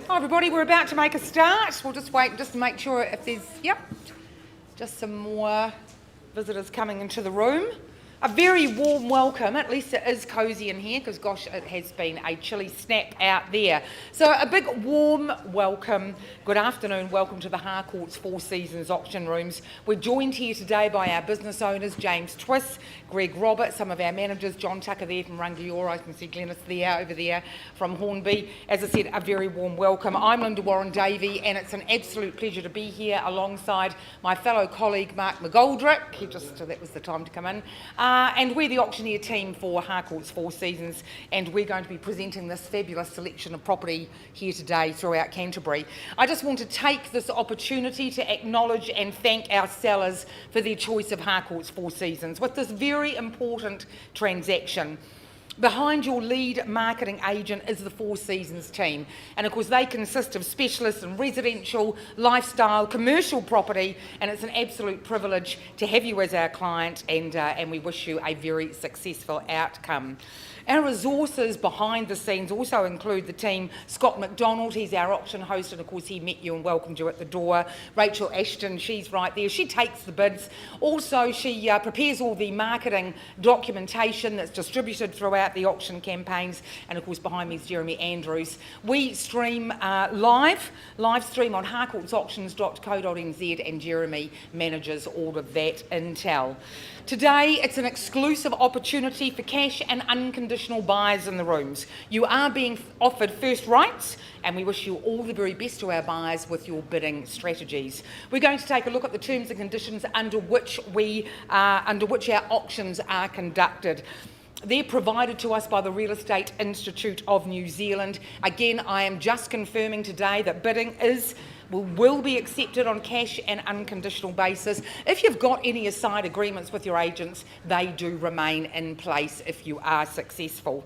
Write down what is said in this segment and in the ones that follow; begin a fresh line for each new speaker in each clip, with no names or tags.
Hi everybody, we're about to make a start. We'll just wait just to make sure if there's, just some more visitors coming into the room. A very warm welcome, at least it is cosy in here because gosh, it has been a chilly snap out there. So a big warm welcome, good afternoon, welcome to the Harcourts Four Seasons auction rooms. We're joined here today by our business owners, James Twiss, Greg Roberts, some of our managers, John Tucker there from Rangiora, I can see Glenys there, over there from Hornby. As I said, a very warm welcome. I'm Linda Warren-Davey and it's an absolute pleasure to be here alongside my fellow colleague Mark McGoldrick. That was the time to come in. And we're the auctioneer team for Harcourts Four Seasons, and we're going to be presenting this fabulous selection of property here today throughout Canterbury. I just want to take this opportunity to acknowledge and thank our sellers for their choice of Harcourts Four Seasons with this very important transaction. Behind your lead marketing agent is the Four Seasons team, and of course they consist of specialists in residential, lifestyle, commercial property, and it's an absolute privilege to have you as our client, and we wish you a very successful outcome. Our resources behind the scenes also include the team, Scott McDonald, he's our auction host, and of course he met you and welcomed you at the door. Rachel Ashton, she's right there, she takes the bids. Also, she prepares all the marketing documentation that's distributed throughout the auction campaigns, and of course behind me is Jeremy Andrews. We stream live stream on harcourtsauctions.co.nz, and Jeremy manages all of that intel. Today, it's an exclusive opportunity for cash and unconditional buyers in the rooms. You are being offered first rights, and we wish you all the very best to our buyers with your bidding strategies. We're going to take a look at the terms and conditions under which our auctions are conducted. They're provided to us by the Real Estate Institute of New Zealand. Again, I am just confirming today that bidding will be accepted on cash and unconditional basis. If you've got any aside agreements with your agents, they do remain in place if you are successful.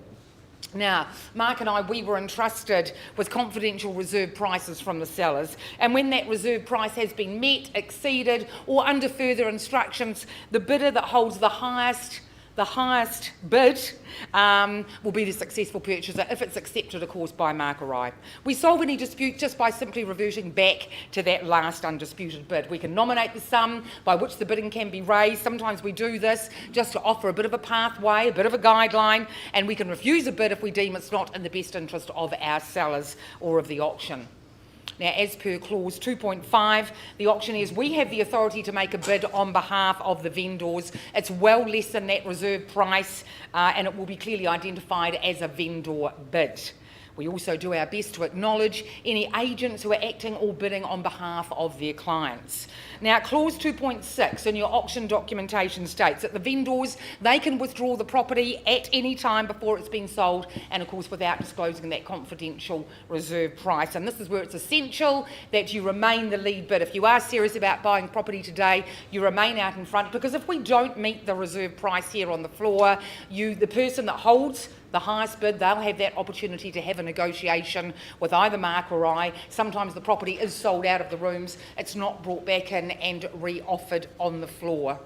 Now, Mark and I, we were entrusted with confidential reserve prices from the sellers, and when that reserve price has been met, exceeded, or under further instructions, the bidder that holds the highest bid will be the successful purchaser if it's accepted, of course, by Mark or I. We solve any dispute just by simply reverting back to that last undisputed bid. We can nominate the sum by which the bidding can be raised. Sometimes we do this just to offer a bit of a pathway, a bit of a guideline, and we can refuse a bid if we deem it's not in the best interest of our sellers or of the auction. Now, as per clause 2.5, the auctioneers, we have the authority to make a bid on behalf of the vendors. It's well less than that reserve price, and it will be clearly identified as a vendor bid. We also do our best to acknowledge any agents who are acting or bidding on behalf of their clients. Now, clause 2.6 in your auction documentation states that the vendors, they can withdraw the property at any time before it's been sold, and of course without disclosing that confidential reserve price. And this is where it's essential that you remain the lead bid. If you are serious about buying property today, you remain out in front, because if we don't meet the reserve price here on the floor, the person that holds the highest bid, they'll have that opportunity to have a negotiation with either Mark or I. Sometimes the property is sold out of the rooms, it's not brought back in and re-offered on the floor.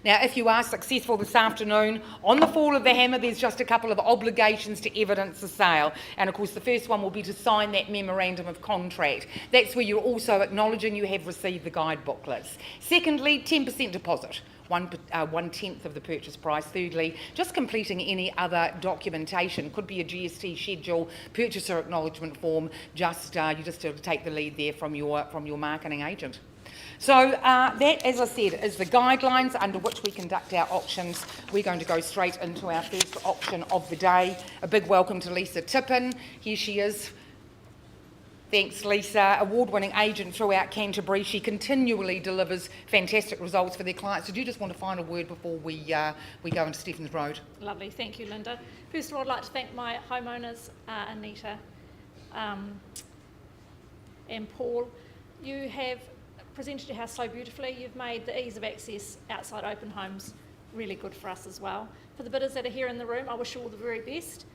Now, if you are successful this afternoon, on the fall of the hammer, there's just a couple of obligations to evidence the sale. And of course, the first one will be to sign that memorandum of contract. That's where you're also acknowledging you have received the guide booklets. Secondly, 10% deposit. 1/10 of the purchase price. Thirdly, just completing any other documentation. Could be a GST schedule, purchaser acknowledgement form. You just have to take the lead there from your marketing agent. So that, as I said, is the guidelines under which we conduct our auctions. We're going to go straight into our first auction of the day. A big welcome to Lisa Tippin. Here she is. Thanks, Lisa. Award-winning agent throughout Canterbury. She continually delivers fantastic results for their clients. So do you just want a final word before we go into Stephens Road?
Lovely. Thank you, Linda. First of all, I'd like to thank my homeowners, Anita and Paul. You have presented your house so beautifully. You've made the ease of access outside open homes really good for us as well. For the bidders that are here in the room, I wish you all the very best.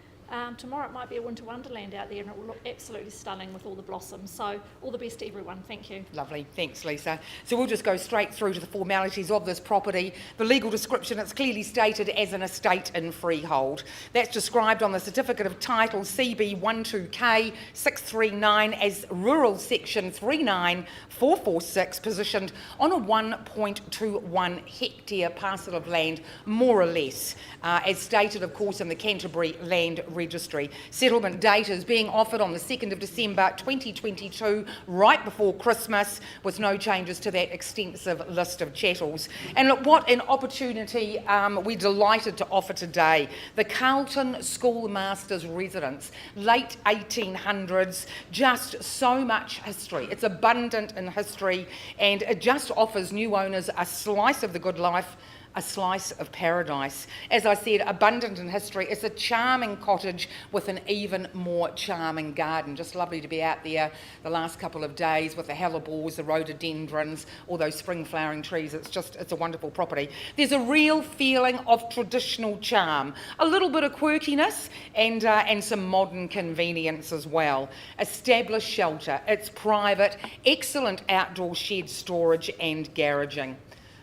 Tomorrow it might be a winter wonderland out there and it will look absolutely stunning with all the blossoms. So all the best to everyone. Thank you.
Lovely, thanks Lisa. So we'll just go straight through to the formalities of this property. The legal description, it's clearly stated as an estate in freehold. That's described on the certificate of title CB12K 639 as rural section 39446, positioned on a 1.21 hectare parcel of land, more or less, as stated of course in the Canterbury Land Registry. Settlement date is being offered on the 2nd of December 2022, right before Christmas, with no changes to that extensive list of chattels. And look, what an opportunity we're delighted to offer today. The Carlton Schoolmasters Residence, late 1800s, just so much history. It's abundant in history, and it just offers new owners a slice of the good life, a slice of paradise. As I said, abundant in history. It's a charming cottage with an even more charming garden. Just lovely to be out there the last couple of days with the hellebores, the rhododendrons, all those spring flowering trees. It's a wonderful property. There's a real feeling of traditional charm, a little bit of quirkiness, and some modern convenience as well. Established shelter, it's private, excellent outdoor shed storage and garaging.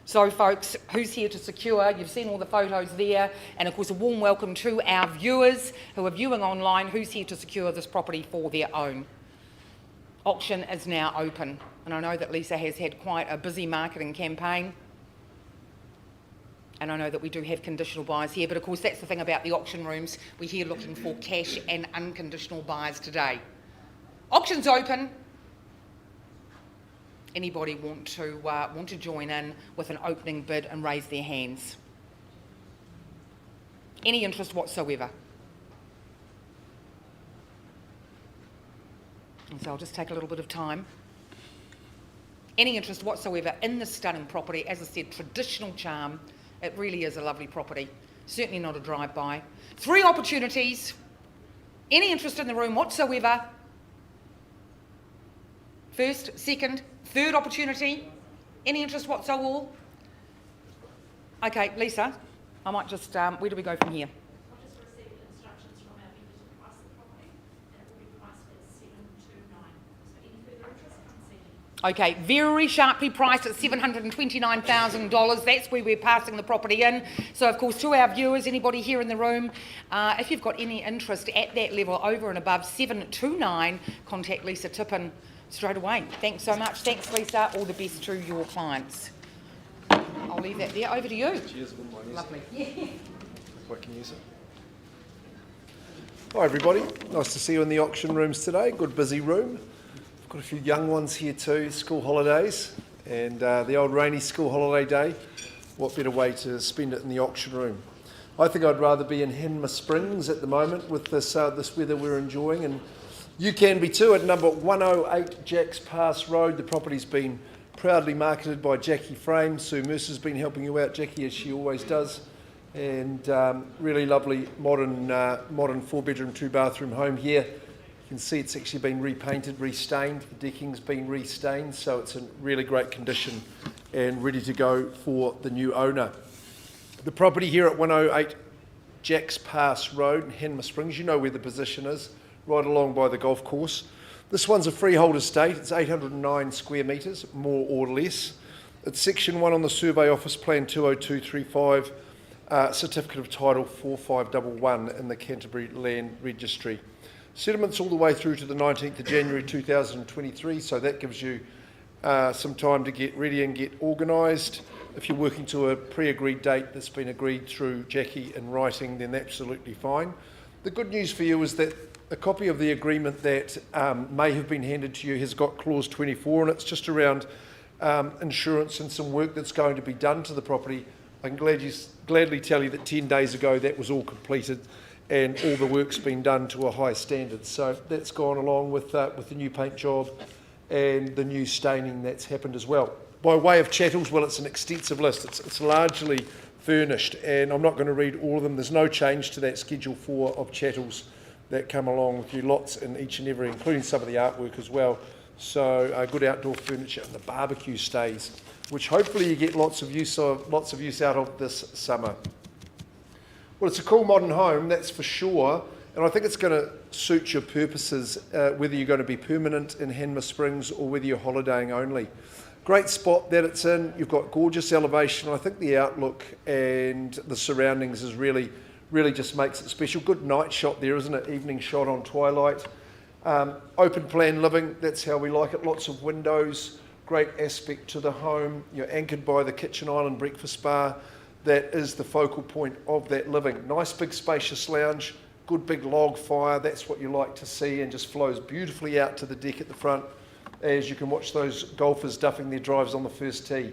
So folks, who's here to secure? You've seen all the photos there, and of course a warm welcome to our viewers who are viewing online. Who's here to secure this property for their own? Auction is now open, and I know that Lisa has had quite a busy marketing campaign, and I know that we do have conditional buyers here, but of course that's the thing about the auction rooms. We're here looking for cash and unconditional buyers today. Auction's open. Anybody want to join in with an opening bid and raise their hands? Any interest whatsoever? And so I'll just take a little bit of time. Any interest whatsoever in this stunning property? As I said, traditional charm. It really is a lovely property. Certainly not a drive-by. 3 opportunities. Any interest in the room whatsoever? First, second, third opportunity. Any interest whatsoever? Okay, Lisa, I might just, where do we go from here?
I've just received instructions from our vendor to price the property, and it will be priced at 729. So any further interest, I can see.
Okay, very sharply priced at $729,000. That's where we're passing the property in. So, of course, to our viewers, anybody here in the room, if you've got any interest at that level over and above 729, contact Lisa Tippin straight away. Thanks so much. Thanks, Lisa. All the best to your clients. I'll leave that there. Over to you.
Cheers, good morning.
Lovely.
If I can use it. Hi everybody, nice to see you in the auction rooms today. Good busy room. I've got a few young ones here too, school holidays, and the old rainy school holiday day. What better way to spend it in the auction room? I think I'd rather be in Henma Springs at the moment with this weather we're enjoying, and you can be too at number 108 Jacks Pass Road. The property's been proudly marketed by Jackie Frame. Sue Mercer's been helping you out, Jackie, as she always does. And really lovely modern 4-bedroom, 2-bathroom home here. You can see it's actually been repainted, restained. The decking's been restained, so it's in really great condition and ready to go for the new owner. The property here at 108 Jacks Pass Road in Henma Springs, you know where the position is, right along by the golf course. This one's a freehold estate. It's 809 square metres, more or less. It's Section 1 on the Survey Office Plan 20235, Certificate of Title 4511 in the Canterbury Land Registry. Settlements all the way through to the 19th of January 2023, so that gives you some time to get ready and get organised. If you're working to a pre-agreed date that's been agreed through Jackie in writing, then absolutely fine. The good news for you is that a copy of the agreement that may have been handed to you has got clause 24, and it's just around insurance and some work that's going to be done to the property. I can gladly tell you that 10 days ago that was all completed and all the work's been done to a high standard. So that's gone along with the new paint job and the new staining that's happened as well. By way of chattels, well, it's an extensive list. It's largely furnished, and I'm not going to read all of them. There's no change to that Schedule 4 of chattels that come along with you, lots in each and every, including some of the artwork as well. So good outdoor furniture, and the barbecue stays, which hopefully you get lots of use out of this summer. Well, it's a cool modern home, that's for sure, And I think it's going to suit your purposes, whether you're going to be permanent in Hanmer Springs or whether you're holidaying only. Great spot that it's in. You've got gorgeous elevation. I think the outlook and the surroundings is really just makes it special. Good night shot there, isn't it? Evening shot on twilight. Open plan living, that's how we like it. Lots of windows, great aspect to the home. You're anchored by the kitchen island breakfast bar. That is the focal point of that living. Nice big spacious lounge, good big log fire. That's what you like to see, and just flows beautifully out to the deck at the front as you can watch those golfers duffing their drives on the first tee.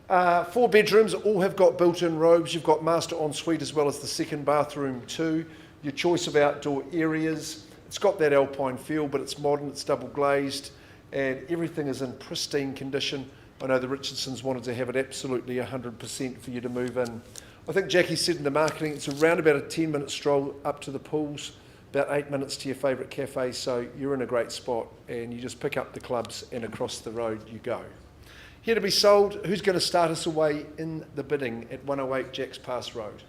4 bedrooms, all have got built-in robes. You've got master ensuite as well as the second bathroom too. Your choice of outdoor areas. It's got that alpine feel, but it's modern, it's double glazed, and everything is in pristine condition. I know the Richardsons wanted to have it absolutely 100% for you to move in. I think Jackie said in the marketing, it's around about a 10-minute stroll up to the pools, about 8 minutes to your favourite cafe, so you're in a great spot, and you just pick up the clubs and across the road you go. Here to be sold, who's going to start us away in the bidding at 108 Jacks Pass Road?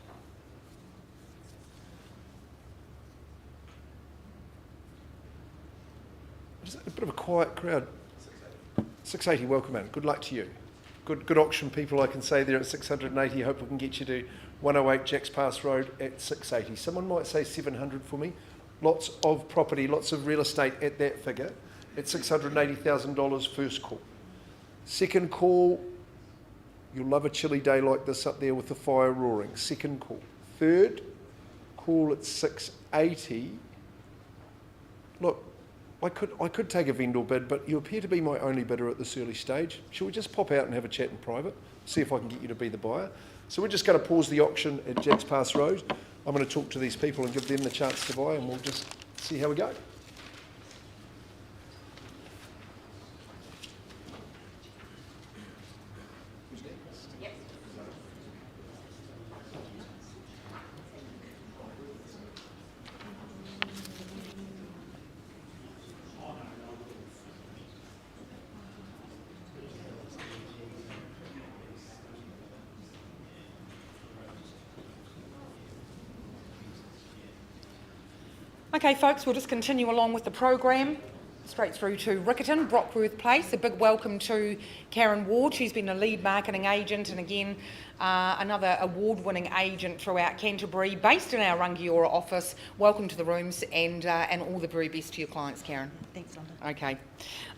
It's a bit of a quiet crowd. 680, welcome in. Good luck to you. Good auction people, I can say, there at 680. Hope we can get you to 108 Jacks Pass Road at 680. Someone might say 700 for me. Lots of property, lots of real estate at that figure. At $680,000 first call. Second call, you'll love a chilly day like this up there with the fire roaring. Second call. Third call at 680. Look, I could take a vendor bid, but you appear to be my only bidder at this early stage. Shall we just pop out and have a chat in private? See if I can get you to be the buyer. So we're just going to pause the auction at Jacks Pass Road. I'm going to talk to these people and give them the chance to buy, and we'll just see how we go.
Okay, folks, we'll just continue along with the program. Straight through to Riccarton, Brockworth Place. A big welcome to Karen Ward. She's been a lead marketing agent and again another award-winning agent throughout Canterbury, based in our Rangiora office. Welcome to the rooms and all the very best to your clients, Karen.
Thanks, Linda.
Okay.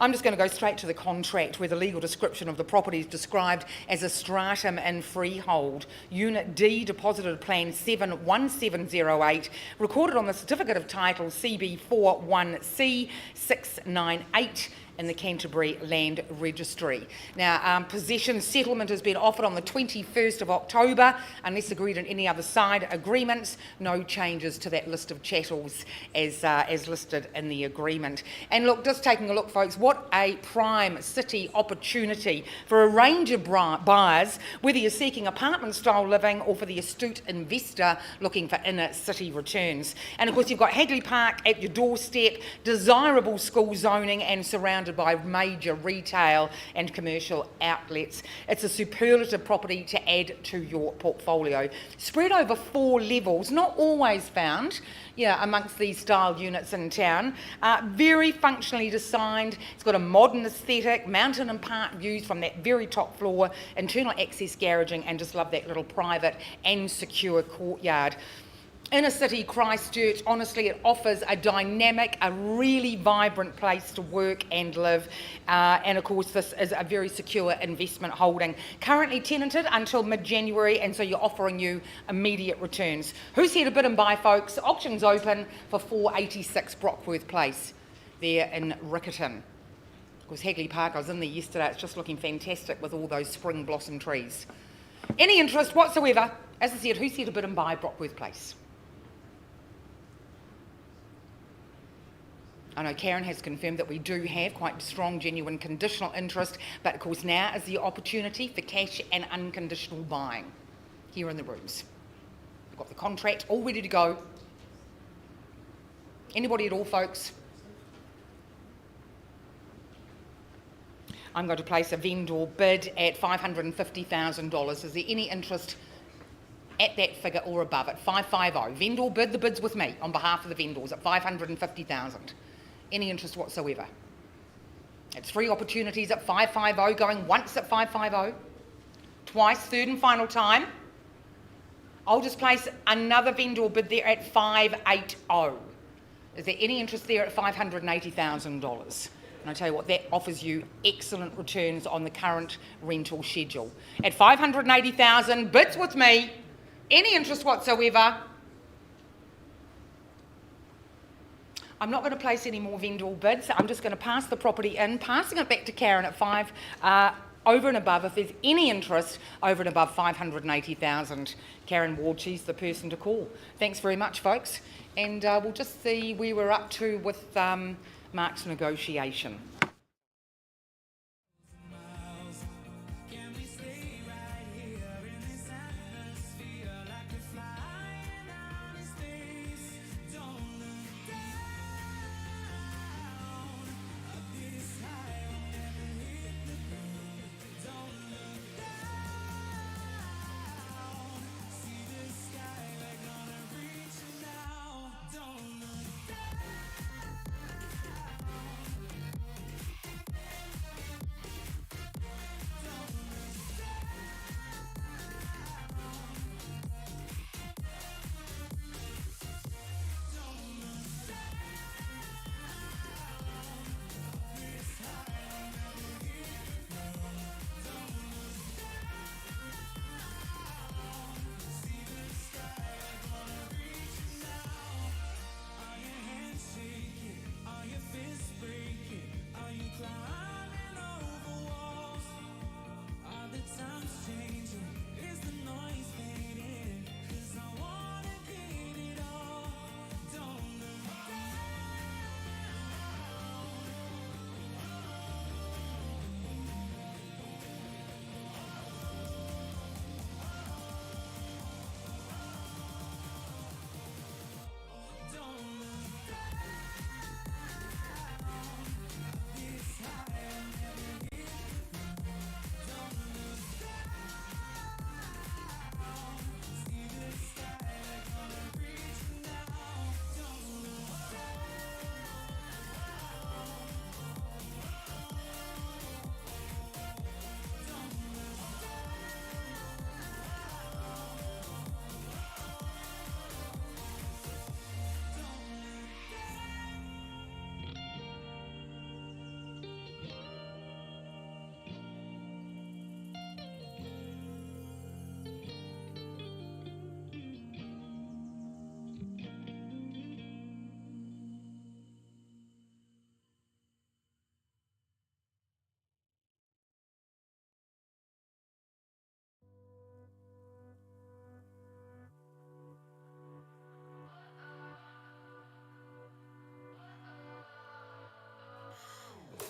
I'm just going to go straight to the contract where the legal description of the property is described as a stratum in freehold. Unit D, deposited plan 71708, recorded on the certificate of title CB41C698 in the Canterbury Land Registry. Now, possession settlement has been offered on the 21st of October, unless agreed in any other side agreements. No changes to that list of chattels as listed in the agreement. And look, just taking a look, folks, what a prime city opportunity for a range of buyers, whether you're seeking apartment-style living or for the astute investor looking for inner city returns. And of course, you've got Hagley Park at your doorstep, desirable school zoning and surrounded by major retail and commercial outlets. It's a superlative property to add to your portfolio. Spread over 4 levels, not always found amongst these style units in town. Very functionally designed. It's got a modern aesthetic, mountain and park views from that very top floor, internal access garaging, and just love that little private and secure courtyard. Inner city Christchurch, honestly, it offers a dynamic, a really vibrant place to work and live. And of course, this is a very secure investment holding. Currently tenanted until mid-January, and so you're offering you immediate returns. Who's here to bid and buy, folks? Auction's open for 486 Brockworth Place there in Riccarton. Of course, Hagley Park, I was in there yesterday. It's just looking fantastic with all those spring blossom trees. Any interest whatsoever? As I said, who's here to bid and buy Brockworth Place? I know Karen has confirmed that we do have quite strong, genuine, conditional interest, but of course now is the opportunity for cash and unconditional buying here in the rooms. We've got the contract all ready to go. Anybody at all, folks? I'm going to place a vendor bid at $550,000. Is there any interest at that figure or above at 550. Vendor bid, the bid's with me on behalf of the vendors at 550,000. Any interest whatsoever. It's 3 opportunities at 550, going once at 550, twice, third and final time. I'll just place another vendor bid there at 580. Is there any interest there at $580,000? And I tell you what, that offers you excellent returns on the current rental schedule. At 580,000, bids with me. Any interest whatsoever? I'm not going to place any more vendor bids. I'm just going to pass the property in, passing it back to Karen at 5, over and above. If there's any interest over and above 580,000, Karen Ward, she's the person to call. Thanks very much, folks. And we'll just see where we're up to with Mark's negotiation.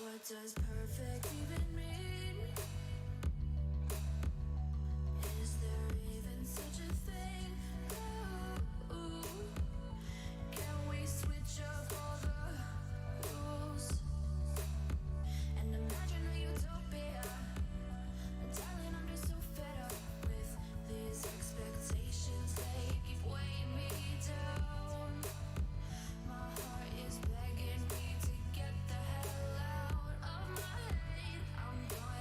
What does perfect even mean? Is there even such a thing? Ooh, can we switch up all the rules and imagine a utopia? Darling, I'm just so fed up with these expectations. They keep weighing me down. My heart is begging me to get the hell out of my head. I'm gonna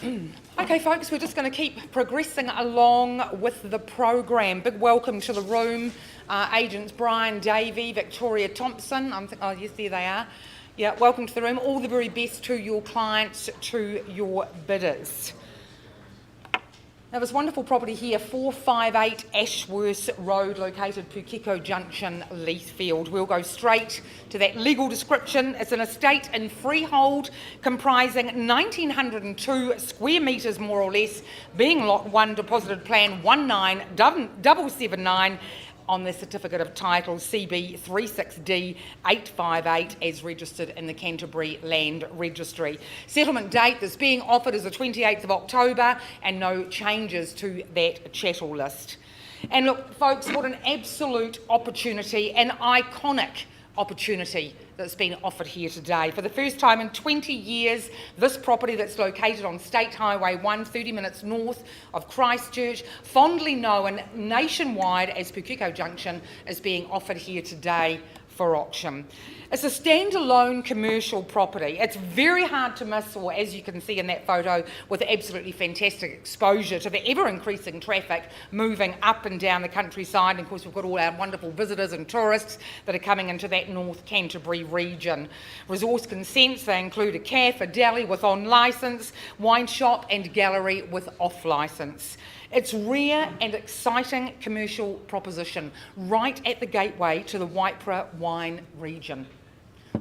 Okay, folks, we're just going to keep progressing along with the program. Big welcome to the room, agents Brian Davey, Victoria Thompson. Oh, yes, there they are. Yeah, welcome to the room. All the very best to your clients, to your bidders. Now, this wonderful property here, 458 Ashworth Road, located Pukeko Junction, Leithfield. We'll go straight to that legal description. It's an estate in freehold comprising 1,902 square metres, more or less, being Lot 1, deposited plan 19779 on the certificate of title CB 36D 858 as registered in the Canterbury Land Registry. Settlement date that's being offered is the 28th of October and no changes to that chattel list. And look, folks, what an absolute opportunity, an iconic opportunity that's been offered here today. For the first time in 20 years, this property that's located on State Highway 1, 30 minutes north of Christchurch, fondly known nationwide as Pukeko Junction, is being offered here today for auction. It's a standalone commercial property. It's very hard to miss, or as you can see in that photo, with absolutely fantastic exposure to the ever-increasing traffic moving up and down the countryside. And of course, we've got all our wonderful visitors and tourists that are coming into that North Canterbury region. Resource consents, they include a cafe, a deli with on licence, wine shop and gallery with off licence. It's rare and exciting commercial proposition right at the gateway to the Waipara wine region.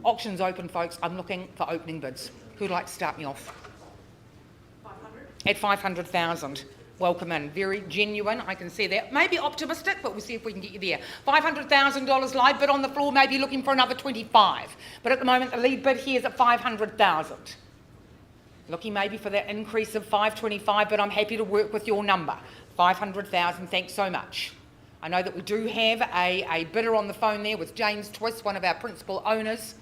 Auction's open, folks. I'm looking for opening bids. Who'd like to start me off?
500?
At 500,000. Welcome in. Very genuine, I can see that. Maybe optimistic, but we'll see if we can get you there. $500,000 live bid on the floor, maybe looking for another 25. But at the moment, the lead bid here is at 500,000. Looking maybe for that increase of 525, but I'm happy to work with your number. 500,000, thanks so much. I know that we do have a bidder on the phone there with James Twist, one of our principal owners.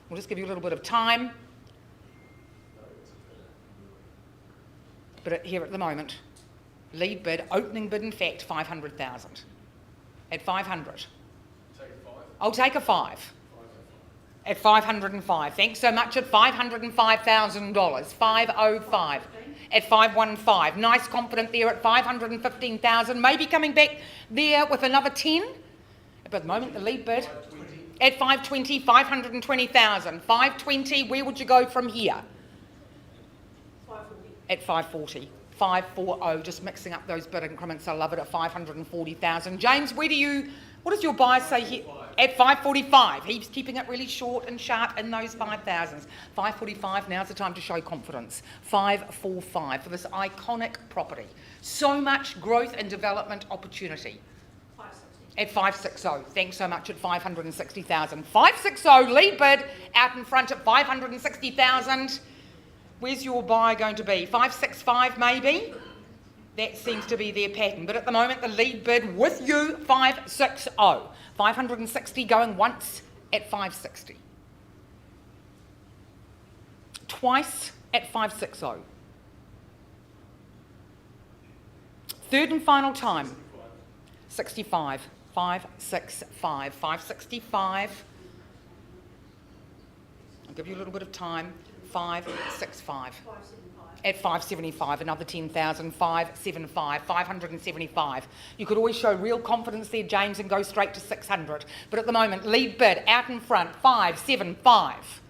We'll just give you a little bit of time. But here at the moment, lead bid, opening bid in fact, 500,000. At 500.
Take a 5.
I'll take a 5. At 505. Thanks so much. At $505,000. 505. At 515. Nice confident there at 515,000. Maybe coming back there with another 10. But at the moment, the lead bid at 520, 520,000. 520. Where would you go from here?
540.
At 540. 540. Just mixing up those bid increments. I love it at 540,000. James, what does your buyer say here? At 545. He's keeping it really short and sharp in those 5,000s. 545, now's the time to show confidence. 545 for this iconic property. So much growth and development opportunity.
560.
At 560. Thanks so much at 560,000. 560, lead bid out in front at 560,000. Where's your buyer going to be? 565 maybe? That seems to be their pattern. But at the moment, the lead bid with you, 560. 560 going once at 560. Twice at 560. Third and final time. 65. 565. 565. I'll give you a little bit of time. 565.
575.
At 575, another 10,000, 575, 575. You could always show real confidence there, James, and go straight to 600. But at the moment, lead bid out in front, 575.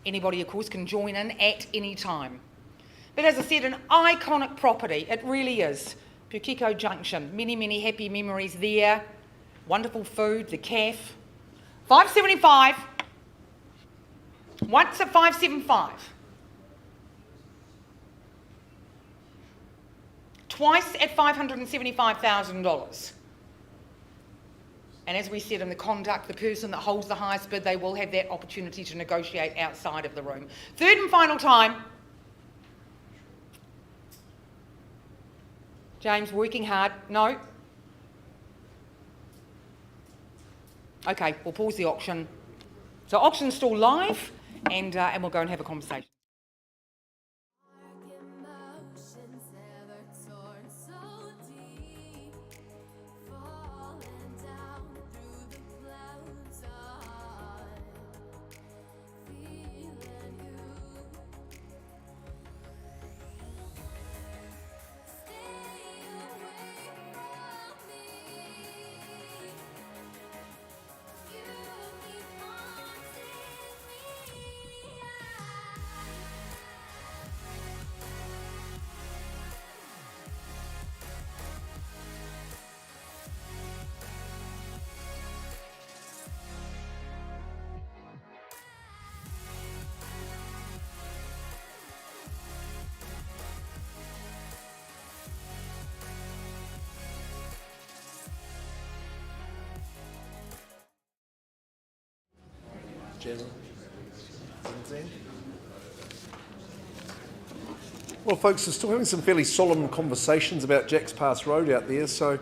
Anybody, of course, can join in at any time. But as I said, an iconic property. It really is. Pukeko Junction. Many, many happy memories there. Wonderful food, the cafe. 575. Once at 575. Twice at $575,000. And as we said in the conduct, the person that holds the highest bid, they will have that opportunity to negotiate outside of the room. Third and final time. James, working hard. No? Okay, we'll pause the auction. So auction's still live, and we'll go and have a conversation.
Emotions ever torn so deep, falling down through the clouds on, feeling you.
Well, folks, we're still having some fairly solemn conversations about Jack's Pass Road out there, so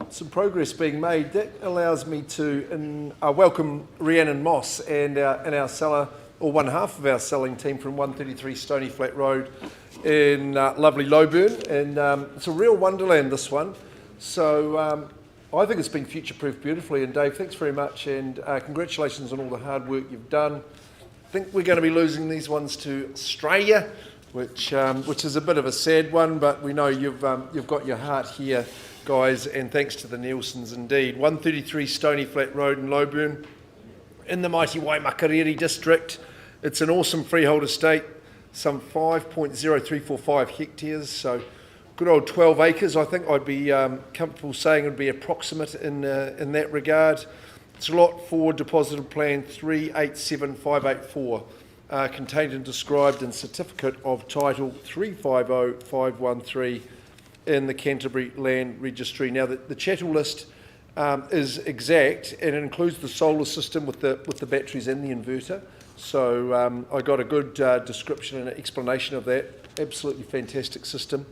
some progress being made. That allows me to welcome Rhiannon Moss and our seller, or one half of our selling team from 133 Stoney Flat Road in lovely Lowburn. And it's a real wonderland, this one. So I think it's been future-proofed beautifully. And Dave, thanks very much, and congratulations on all the hard work you've done. I think we're going to be losing these ones to Australia, which is a bit of a sad one, but we know you've got your heart here, guys, and thanks to the Nielsens indeed. 133 Stoney Flat Road in Lowburn, in the mighty Waimakariri district. It's an awesome freehold estate, some 5.0345 hectares, so good old 12 acres. I think I'd be comfortable saying it would be approximate in that regard. It's lot 4, deposited plan 387584. Contained and described in Certificate of Title 350513 in the Canterbury Land Registry. Now, the chattel list is exact, and it includes the solar system with the batteries and the inverter. So I got a good description and explanation of that. Absolutely fantastic system.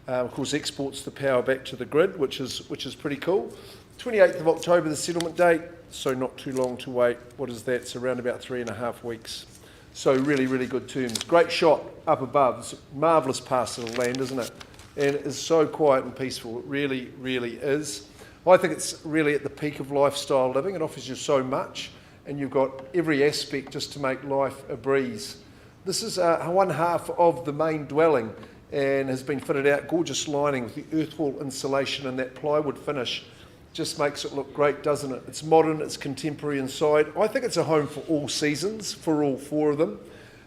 Of course, exports the power back to the grid, which is pretty cool. 28th of October, the settlement date, so not too long to wait. What is that? It's around about 3.5 weeks. So really, really good terms. Great shot up above. It's a marvellous parcel of land, isn't it? And it is so quiet and peaceful. It really, really is. I think it's really at the peak of lifestyle living. It offers you so much, and you've got every aspect just to make life a breeze. This is one half of the main dwelling and has been fitted out. Gorgeous lining with the earth wall insulation and that plywood finish. Just makes it look great, doesn't it? It's modern, it's contemporary inside. I think it's a home for all seasons, for all 4 of them.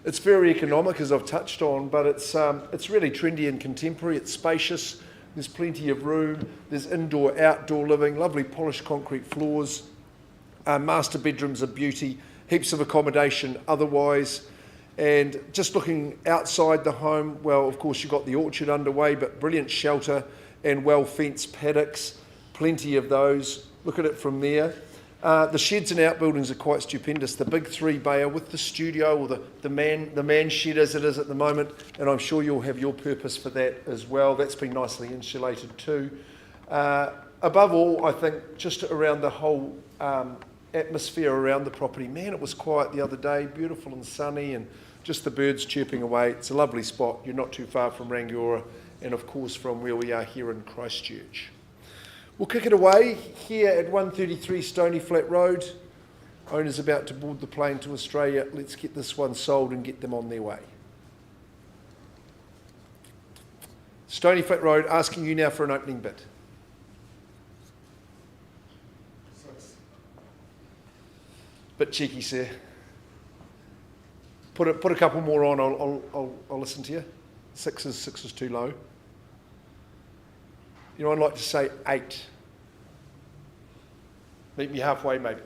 It's very economic, as I've touched on, but it's really trendy and contemporary. It's spacious, there's plenty of room, there's indoor, outdoor living, lovely polished concrete floors, master bedrooms are beauty, heaps of accommodation otherwise. And just looking outside the home, well, of course, you've got the orchard underway, but brilliant shelter and well-fenced paddocks. Plenty of those. Look at it from there. The sheds and outbuildings are quite stupendous. The big 3-bayer with the studio, or the man shed as it is at the moment, and I'm sure you'll have your purpose for that as well. That's been nicely insulated too. Above all, I think just around the whole atmosphere around the property. Man, it was quiet the other day, beautiful and sunny, and just the birds chirping away. It's a lovely spot. You're not too far from Rangiora, and of course from where we are here in Christchurch. We'll kick it away here at 133 Stoney Flat Road. Owner's about to board the plane to Australia. Let's get this one sold and get them on their way. Stoney Flat Road, asking you now for an opening bid. Bit cheeky, sir. Put a couple more on. I'll listen to you. 6 is too low. You know, I'd like to say 8. Meet me halfway, maybe.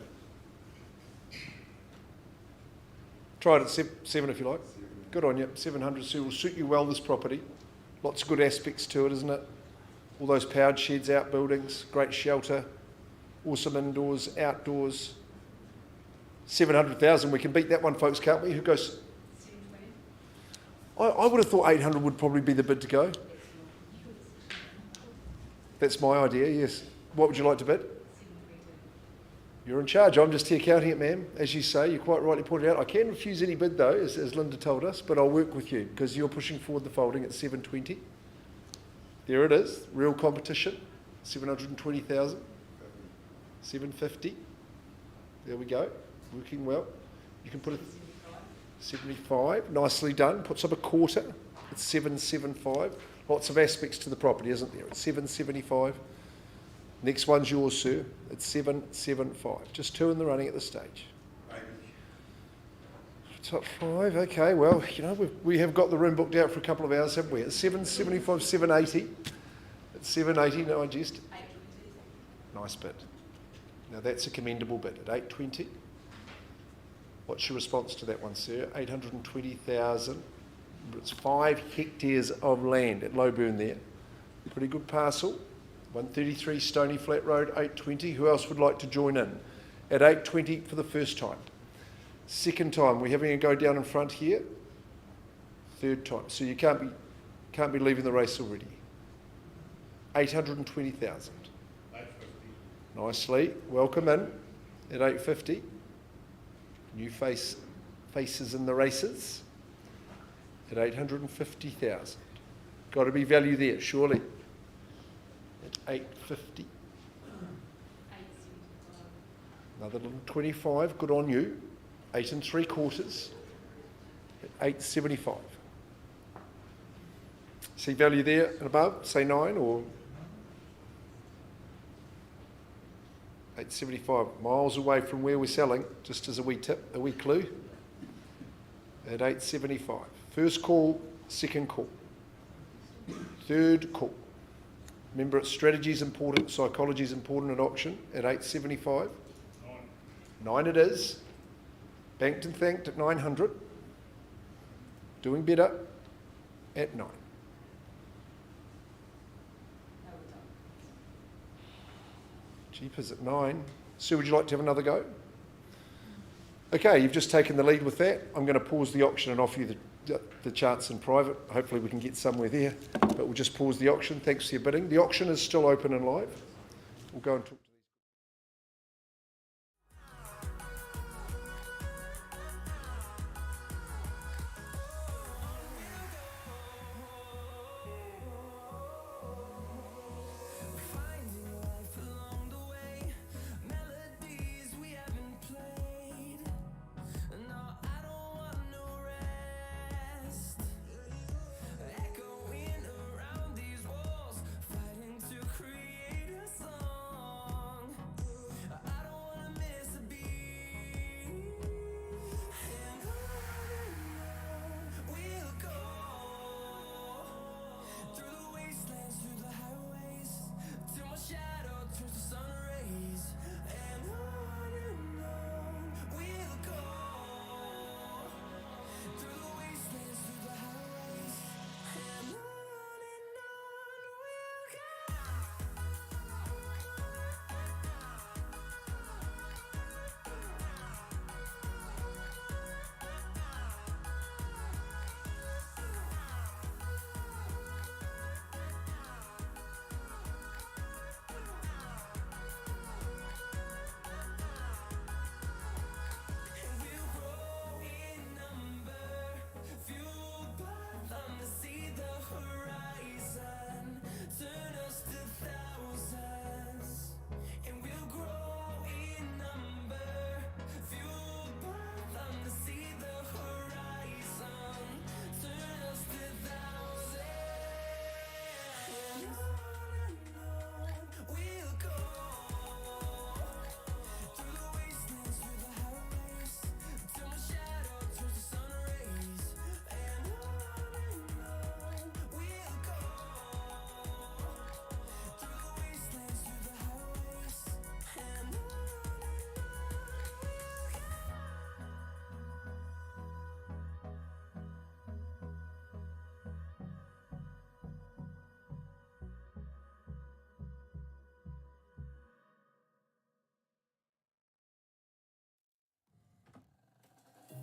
Try it at 7 if you like. Good on you. 700 will suit you well, this property. Lots of good aspects to it, isn't it? All those powered sheds, outbuildings, great shelter, awesome indoors, outdoors. 700,000, we can beat that one, folks, can't we? Who goes? I would have thought 800 would probably be the bid to go. That's my idea, yes. What would you like to bid? You're in charge. I'm just here counting it, ma'am. As you say, you quite rightly pointed out. I can refuse any bid, though, as Linda told us, but I'll work with you because you're pushing forward the folding at 720. There it is. Real competition. 720,000. 750. There we go. Working well. You can put it 75. Nicely done. Puts up a quarter. It's 775. Lots of aspects to the property, isn't there? It's 775. Next one's yours, sir. It's 775. Just 2 in the running at this stage. Top 5. Okay, well, you know, we have got the room booked out for a couple of hours, haven't we? It's 775, 780. It's 780, no, I jest. Nice bid. Now that's a commendable bid at 820. What's your response to that one, sir? 820,000. It's 5 hectares of land at Lowburn there. Pretty good parcel. 133 Stoney Flat Road, 820. Who else would like to join in? At 820 for the first time. Second time, we're having a go down in front here. Third time, so you can't be leaving the race already. 820,000. 850. Nicely, welcome in at 850. New faces in the races at 850,000. Got to be value there, surely. At 850. Another little 25, good on you. 8 3/4 at 875. See value there and above, say 9 or 875, miles away from where we're selling, just as a wee tip, a wee clue, at 875. First call, second call, third call. Remember, strategy is important, psychology is important at auction at 875. 9 it is. Banked and thanked at 900. Doing better at 9. Jeepers at 9. Sue, would you like to have another go? Okay, you've just taken the lead with that. I'm going to pause the auction and offer you the charts in private. Hopefully we can get somewhere there, but we'll just pause the auction. Thanks for your bidding. The auction is still open and live. We'll go and talk to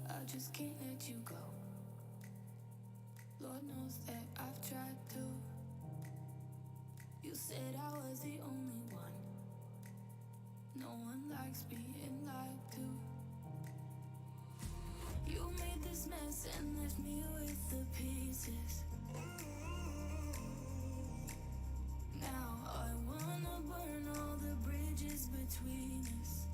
I just can't let you go. Lord knows that I've tried to. You said I was the only one. No one likes being lied to. You made this mess and left me with the pieces. Now I wanna burn all the bridges between us.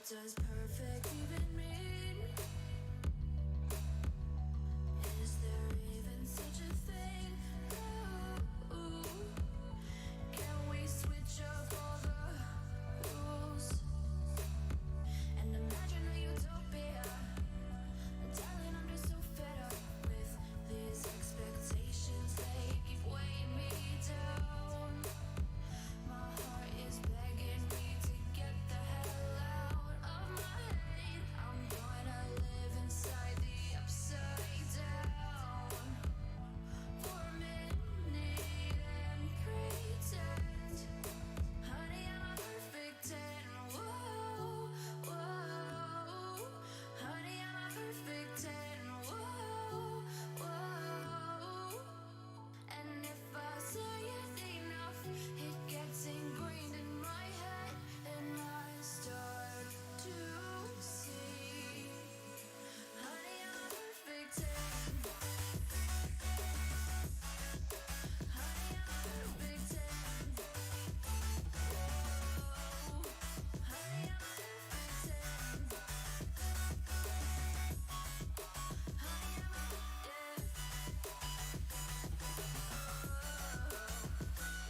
What does perfect even mean? Is there even such a thing? Ooh, can we switch up all the rules and imagine a utopia? Darling, I'm just so fed up with these expectations. They keep weighing me down. My heart is begging me to get the hell out of my head. I'm gonna live inside the upside down for a minute and pretend, honey, I'm a perfect 10. Whoa, whoa, honey, I'm a perfect 10. Whoa, whoa, and if I say it enough, it gets ingrained in my head, and I start to see, honey, I'm a perfect 10. Honey, I'm a perfect 10. Whoa, honey, I'm a perfect 10. Honey, I'm a,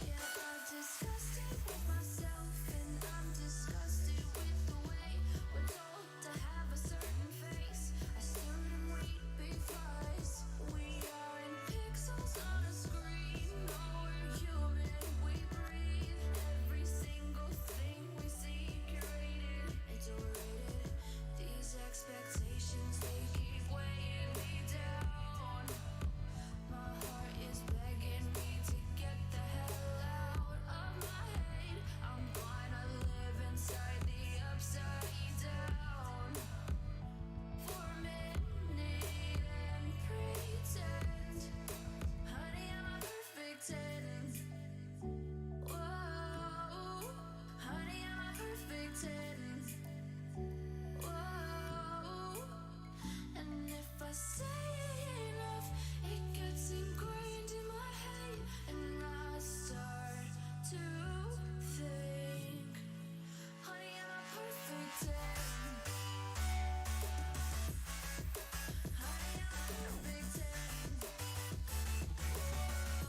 yeah, I'm disgusted with myself, and I'm disgusted with the way we're told to have a certain face. I stare and wait because we are in pixels on a screen. No, we're human, we breathe. Every single thing we see curated, it's overrated. These expectations, they keep weighing me down. My heart is begging me to get the hell out of my head. I'm gonna live inside the upside down for a minute and pretend, honey, I'm a perfect 10. Whoa, honey, I'm a perfect 10. Whoa, and if I say it enough, it gets ingrained in my head, and I start to think, honey, I'm a perfect 10. Honey, I'm a perfect 10.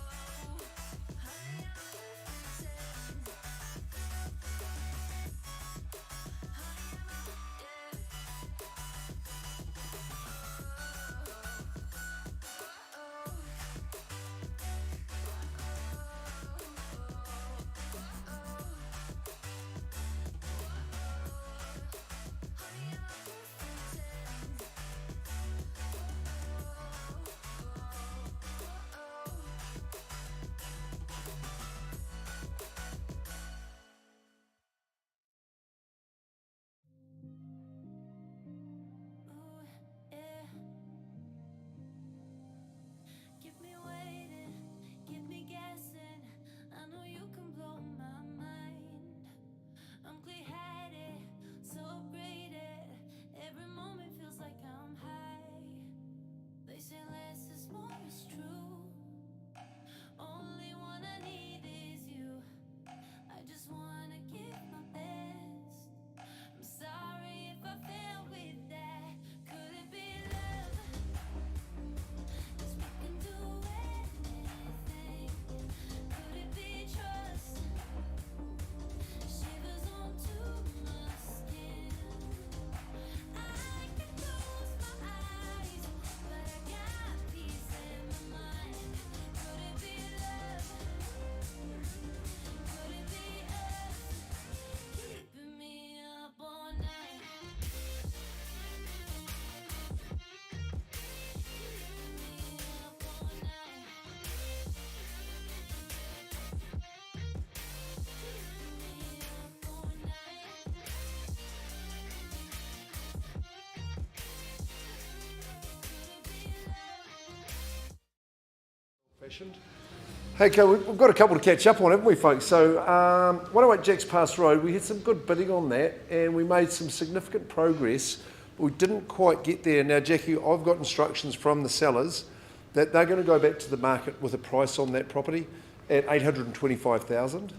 Whoa, honey, I'm a perfect 10. Honey, I'm a, yeah. Keep me waiting, keep me guessing. I know you can blow my mind. I'm clear-headed, so upgraded. Every moment feels like I'm high. They say less is more, it's true. Only one I need is you. I just wanna give my best. I'm sorry if I fail with that. Could it be love? 'Cause we can do anything. Could it be trust? Shivers onto my skin. I can close my eyes, but I got peace in my mind. Could it be love? Could it be us? Keeping me up all night. Keeping me up all night. Keeping me up all night. Could it be love?
Fashioned. Hey, okay, we've got a couple to catch up on, haven't we, folks? So, 108 Jack's Pass Road, we had some good bidding on that, and we made some significant progress, but we didn't quite get there. Now, Jackie, I've got instructions from the sellers that they're going to go back to the market with a price on that property at $825,000.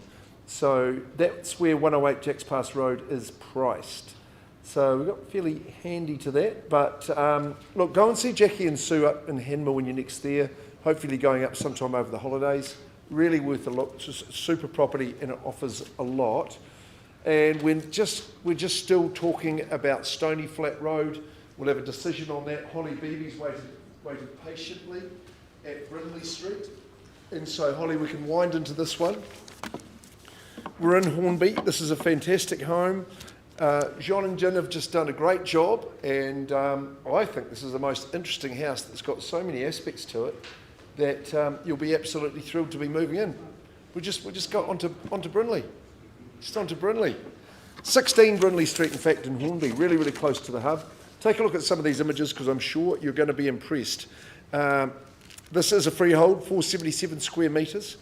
So that's where 108 Jack's Pass Road is priced. So we got fairly handy to that. But look, go and see Jackie and Sue up in Hanmer when you're next there. Hopefully going up sometime over the holidays. Really worth a look. It's just a super property and it offers a lot. And we're just still talking about Stoney Flat Road. We'll have a decision on that. Holly Beebe's waited patiently at Brinley Street. And so, Holly, we can wind into this one. We're in Hornby. This is a fantastic home. Jean and Jen have just done a great job, and I think this is the most interesting house that's got so many aspects to it that you'll be absolutely thrilled to be moving in. We just got onto Brinley. Just onto Brinley. 16 Brinley Street, in fact, in Hornby, really, really close to the hub. Take a look at some of these images because I'm sure you're going to be impressed. This is a freehold, 477 square metres,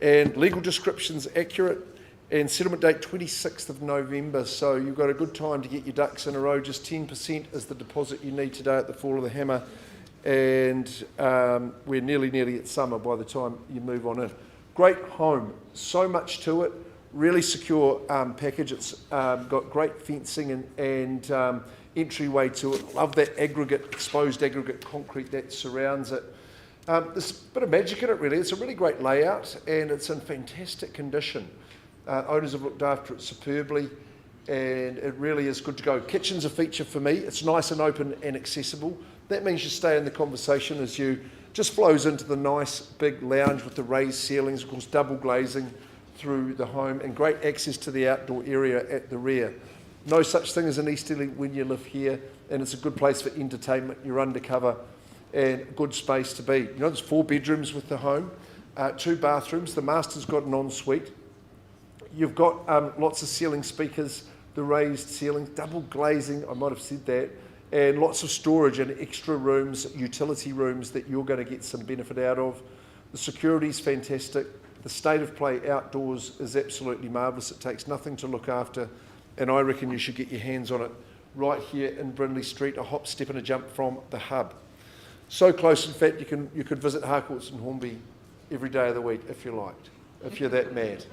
and legal description's accurate, and settlement date 26th of November, so you've got a good time to get your ducks in a row. Just 10% is the deposit you need today at the fall of the hammer, and we're nearly at summer by the time you move on in. Great home, so much to it, really secure package. It's got great fencing and entryway to it. Love that exposed aggregate concrete that surrounds it. There's a bit of magic in it really. It's a really great layout and it's in fantastic condition. Owners have looked after it superbly and it really is good to go. Kitchen's a feature for me. It's nice and open and accessible. That means you stay in the conversation as you just flows into the nice big lounge with the raised ceilings, of course double glazing through the home and great access to the outdoor area at the rear. No such thing as an easterly when you live here, and it's a good place for entertainment. You're undercover and good space to be. You know, there's 4 bedrooms with the home, 2 bathrooms. The master's got an ensuite. You've got lots of ceiling speakers, the raised ceilings, double glazing, I might have said that, and lots of storage and extra rooms, utility rooms that you're going to get some benefit out of. The security's fantastic. The state of play outdoors is absolutely marvellous. It takes nothing to look after, and I reckon you should get your hands on it right here in Brinley Street, a hop, step and a jump from the hub. So close, in fact, you could visit Harcourts and Hornby every day of the week if you liked, if you're that mad.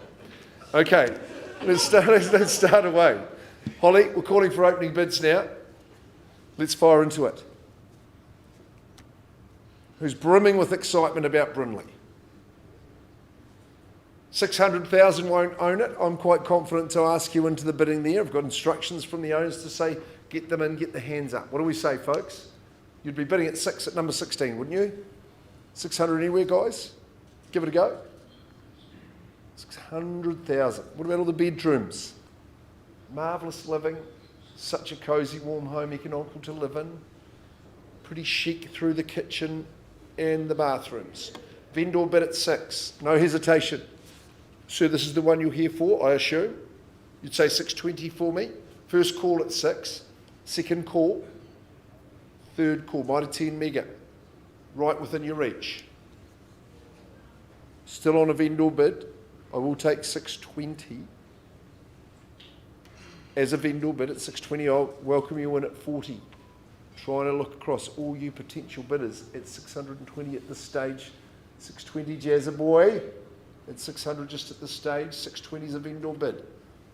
Okay, let's start away. Holly, we're calling for opening bids now. Let's fire into it. Who's brimming with excitement about Brinley? 600,000 won't own it. I'm quite confident to ask you into the bidding there. I've got instructions from the owners to say, get them in, get the hands up. What do we say, folks? You'd be bidding at number 16, wouldn't you? 600 anywhere, guys? Give it a go. 600,000. What about all the bedrooms? Marvellous living. Such a cosy, warm home, economical to live in. Pretty chic through the kitchen and the bathrooms. Vendor bid at 6. No hesitation. So this is the one you're here for, I assume. You'd say 620 for me. First call at 6. Second call. Third call. Mitre 10 mega. Right within your reach. Still on a vendor bid. I will take 620. As a vendor bid at 620, I'll welcome you in at 40. Trying to look across all you potential bidders at 620 at this stage. 620, Jazza boy. At 600 just at this stage. 620 is a vendor bid.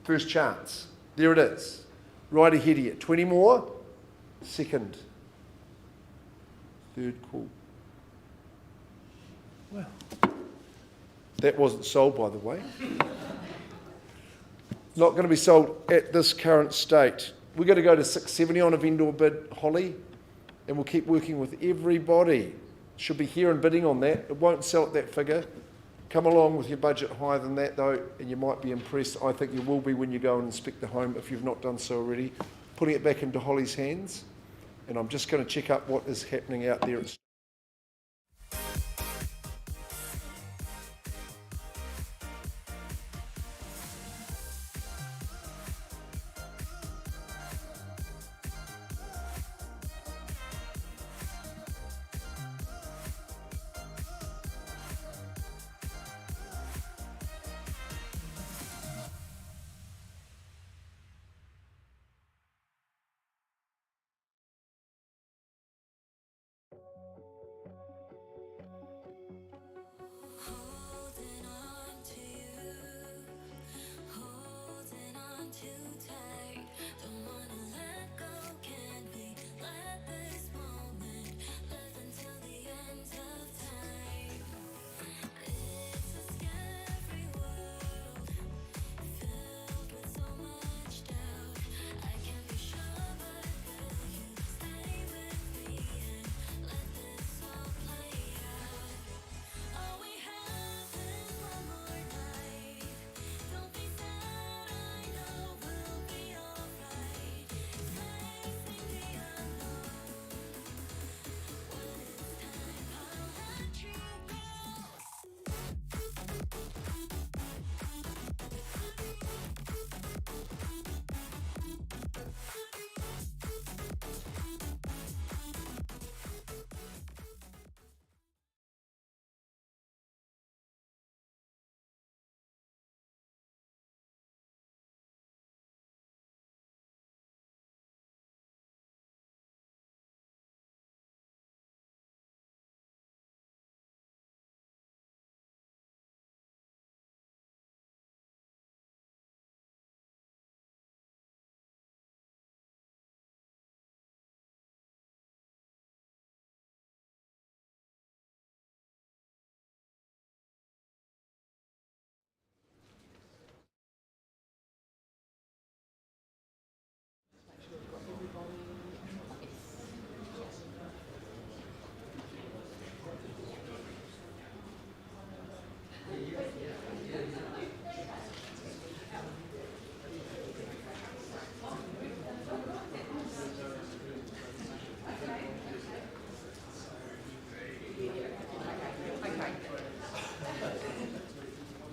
First chance. There it is. Right ahead of you. 20 more. Second. Third call. Well, that wasn't sold, by the way. Not going to be sold at this current state. We're going to go to 670 on a vendor bid, Holly, and we'll keep working with everybody. Should be here and bidding on that. It won't sell at that figure. Come along with your budget higher than that, though, and you might be impressed. I think you will be when you go and inspect the home, if you've not done so already. Putting it back into Holly's hands, and I'm just going to check up what is happening out there.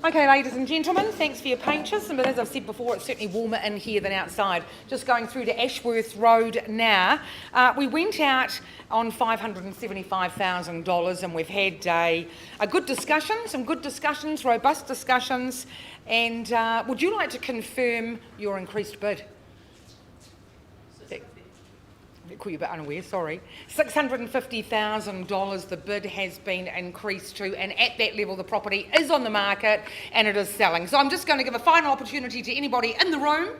Okay, ladies and gentlemen, thanks for your patience. But as I've said before, it's certainly warmer in here than outside. Just going through to Ashworth Road now. We went out on $575,000 and we've had a good discussion, some good discussions, robust discussions. And would you like to confirm your increased bid? I call you a bit unaware, sorry. $650,000 the bid has been increased to, and at that level the property is on the market and it is selling. So I'm just going to give a final opportunity to anybody in the room.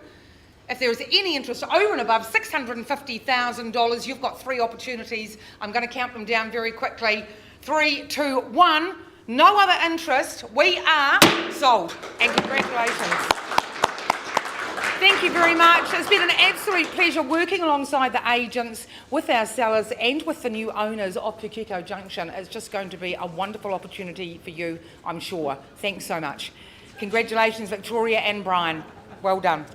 If there is any interest over and above $650,000, you've got 3 opportunities. I'm going to count them down very quickly. 3, 2, 1. No other interest. We are sold. And congratulations. Thank you very much. It's been an absolute pleasure working alongside the agents, with our sellers and with the new owners of Pukeko Junction. It's just going to be a wonderful opportunity for you, I'm sure. Thanks so much. Congratulations, Victoria and Brian. Well done.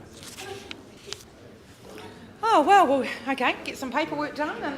Oh, well, okay, get some paperwork done. And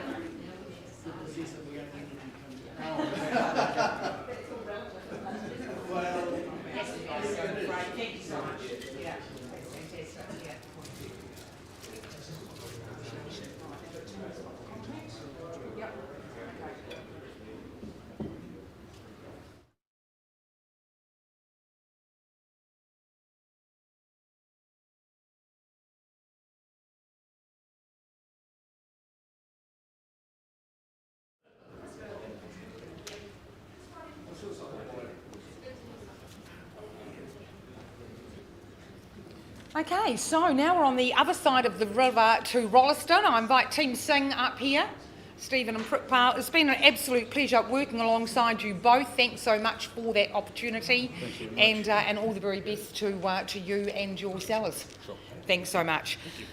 okay, so now we're on the other side of the river to Rolleston. I invite Team Singh up here, Stephen and Pripal. It's been an absolute pleasure working alongside you both. Thanks so much for that opportunity.
Thank you very much.
And all the very best to you and your sellers.
Sure.
Thanks so much.
Thank you.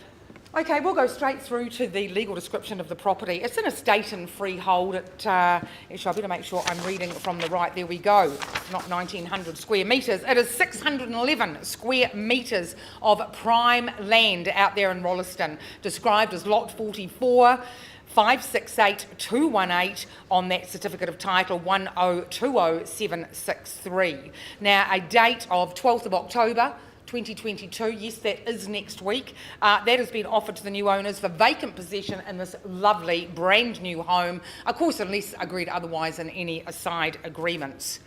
Okay, we'll go straight through to the legal description of the property. It's an estate and freehold. Actually, I better make sure I'm reading from the right. There we go. It's not 1,900 square metres. It is 611 square metres of prime land out there in Rolleston, described as Lot 44, 568218 on that certificate of title 1020763. Now, a date of 12th of October 2022, yes, that is next week. That has been offered to the new owners for vacant possession in this lovely brand new home, of course, unless agreed otherwise in any aside agreements.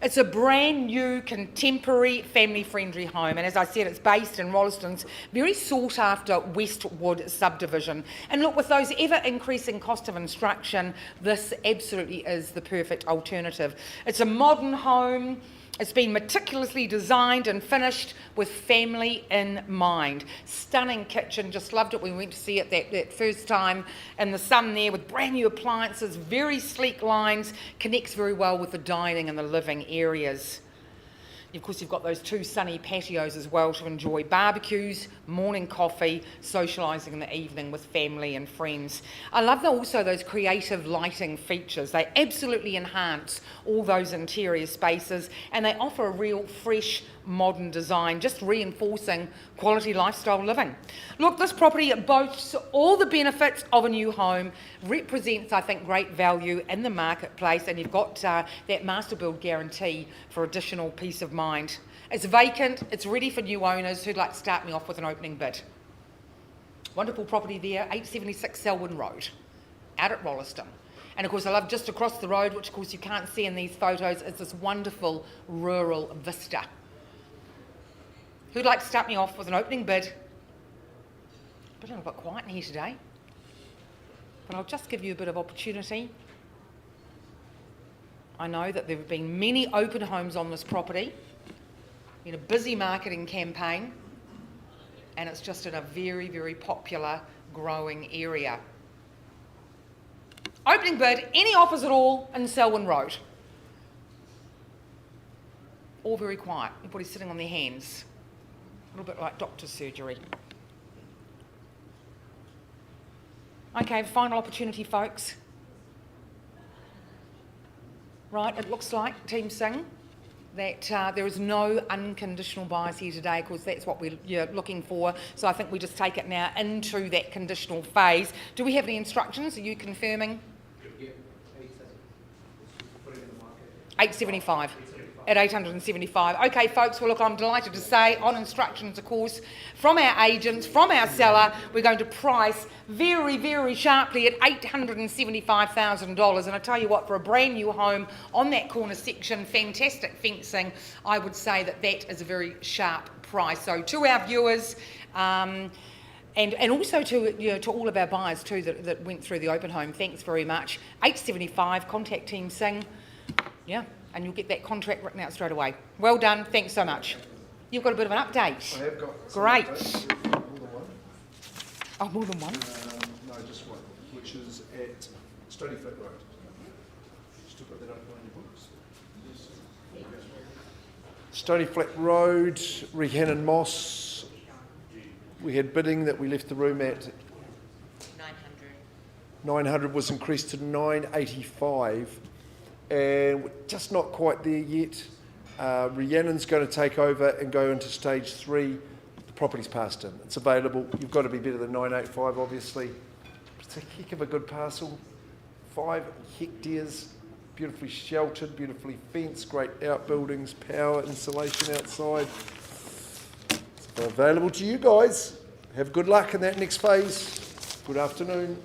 It's a brand new, contemporary, family-friendly home, and as I said, it's based in Rolleston's very sought-after Westwood subdivision. And look, with those ever-increasing cost of construction, this absolutely is the perfect alternative. It's a modern home. It's been meticulously designed and finished with family in mind. Stunning kitchen, just loved it when we went to see it that first time in the sun there, with brand new appliances, very sleek lines, connects very well with the dining and the living areas. Of course, you've got those 2 sunny patios as well to enjoy barbecues, morning coffee, socialising in the evening with family and friends. I love also those creative lighting features. They absolutely enhance all those interior spaces, and they offer a real fresh, modern design, just reinforcing quality lifestyle living. Look, this property boasts all the benefits of a new home, represents, I think, great value in the marketplace, and you've got that master build guarantee for additional peace of mind. It's vacant, it's ready for new owners who'd like to start me off with an opening bid. Wonderful property there, 876 Selwyn Road, out at Rolleston. And of course, I love just across the road, which of course you can't see in these photos, is this wonderful rural vista. Who'd like to start me off with an opening bid? A little bit quiet in here today, but I'll just give you a bit of opportunity. I know that there have been many open homes on this property, been a busy marketing campaign, and it's just in a very, very popular, growing area. Opening bid, any offers at all in Selwyn Road? All very quiet, everybody's sitting on their hands. A little bit like doctor's surgery. Okay, final opportunity, folks. Right, it looks like, Team Singh, that there is no unconditional buyers here today, because that's what you're looking for. So I think we just take it now into that conditional phase. Do we have any instructions? Are you confirming?
Yeah, 875.
875. At 875. Okay, folks, well, look, I'm delighted to say, on instructions, of course, from our agents, from our seller, we're going to price very, very sharply at $875,000. And I tell you what, for a brand new home on that corner section, fantastic fencing, I would say that that is a very sharp price. So to our viewers, and also to all of our buyers too that went through the open home, thanks very much. 875, contact Team Singh. Yeah. And you'll get that contract written out straight away. Well done, thanks so much. You've got a bit of an update.
I have got some
Great.
updates. More than one.
Oh, more than one?
No, just one, which is at Stoney Road. Still got that open on your books? Stoney Flat Road, Rhiannon Moss. We had bidding that we left the room at
900.
900 was increased to 985. And we're just not quite there yet. Rhiannon's going to take over and go into stage 3. The property's passed in. It's available. You've got to be better than 985, obviously. It's a heck of a good parcel. 5 hectares, beautifully sheltered, beautifully fenced, great outbuildings, power, insulation outside. It's available to you guys. Have good luck in that next phase. Good afternoon.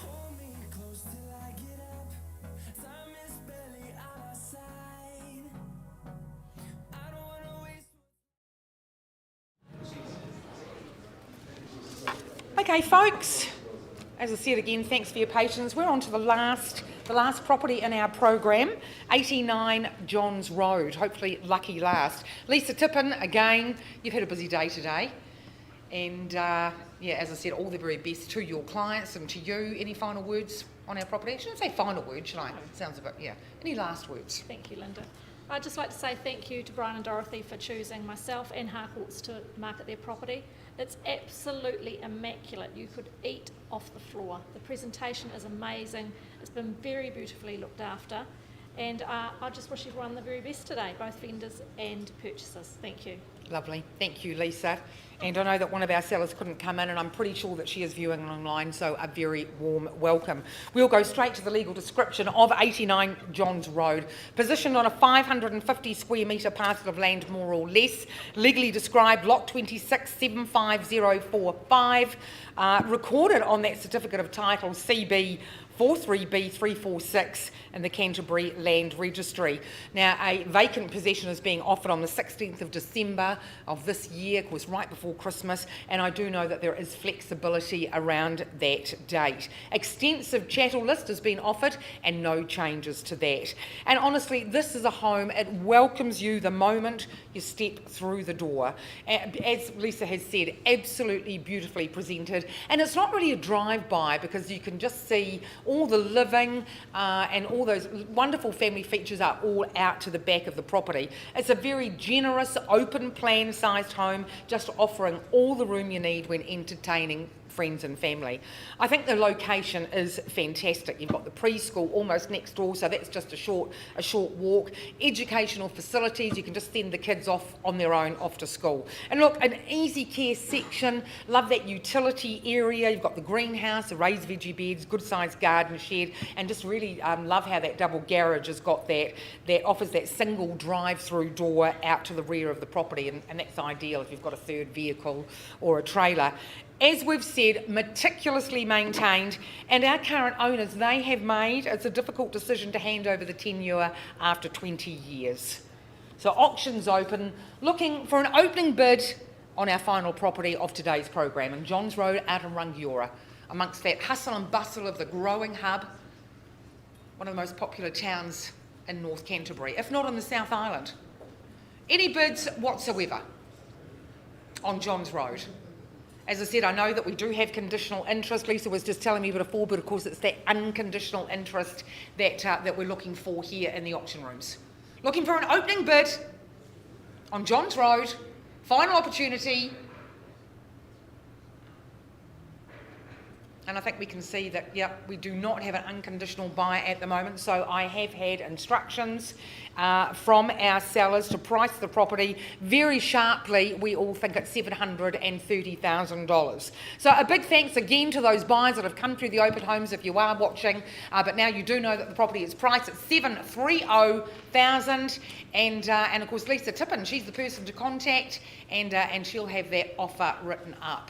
Hold me close till I get up. Time is barely on our side. I don't wanna waste.
Okay, folks, as I said again, thanks for your patience. We're on to the last property in our program, 89 Johns Road. Hopefully lucky last. Lisa Tippin, again, you've had a busy day today. And yeah, as I said, all the very best to your clients and to you. Any final words on our property? I shouldn't say final words, should I? It sounds a bit, yeah. Any last words?
Thank you, Linda. I'd just like to say thank you to Brian and Dorothy for choosing myself and Harcourts to market their property. It's absolutely immaculate. You could eat off the floor. The presentation is amazing. It's been very beautifully looked after. And I just wish everyone the very best today, both vendors and purchasers. Thank you.
Lovely. Thank you, Lisa. And I know that one of our sellers couldn't come in, and I'm pretty sure that she is viewing online, so a very warm welcome. We'll go straight to the legal description of 89 Johns Road. Positioned on a 550 square metre parcel of land, more or less. Legally described, lot 26 75045. Recorded on that certificate of title, CB 43B346 in the Canterbury Land Registry. Now, a vacant possession is being offered on the 16th of December of this year, of course, right before Christmas, and I do know that there is flexibility around that date. Extensive chattel list has been offered and no changes to that. And honestly, this is a home, it welcomes you the moment you step through the door. As Lisa has said, absolutely beautifully presented, and it's not really a drive-by because you can just see all the living and all those wonderful family features are all out to the back of the property. It's a very generous, open plan sized home, just offering all the room you need when entertaining friends and family. I think the location is fantastic. You've got the preschool almost next door, so that's just a short walk. Educational facilities, you can just send the kids off on their own off to school. And look, an easy care section, love that utility area. You've got the greenhouse, the raised veggie beds, good sized garden shed, and just really love how that double garage has got that offers that single drive-through door out to the rear of the property, and that's ideal if you've got a third vehicle or a trailer. as we've said, meticulously maintained, and our current owners, they have made, it's a difficult decision to hand over the tenure after 20 years. So auction's open, looking for an opening bid on our final property of today's program in Johns Road out in Rangiora, amongst that hustle and bustle of the growing hub, one of the most popular towns in North Canterbury, if not in the South Island. Any bids whatsoever on Johns Road? As I said, I know that we do have conditional interest. Lisa was just telling me before, but of course it's that unconditional interest that we're looking for here in the auction rooms. Looking for an opening bid on Johns Road, final opportunity. And I think we can see that, yep, we do not have an unconditional buy at the moment. So I have had instructions from our sellers to price the property very sharply. We all think it's $730,000. So a big thanks again to those buyers that have come through the open homes if you are watching. But now you do know that the property is priced at $730,000. And of course, Lisa Tippin, she's the person to contact, and she'll have that offer written up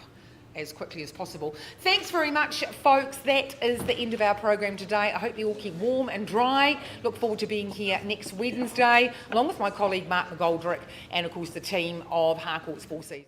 as quickly as possible. Thanks very much, folks. That is the end of our program today. I hope you all keep warm and dry. Look forward to being here next Wednesday, along with my colleague Mark McGoldrick and, of course, the team of Harcourts Four Seasons.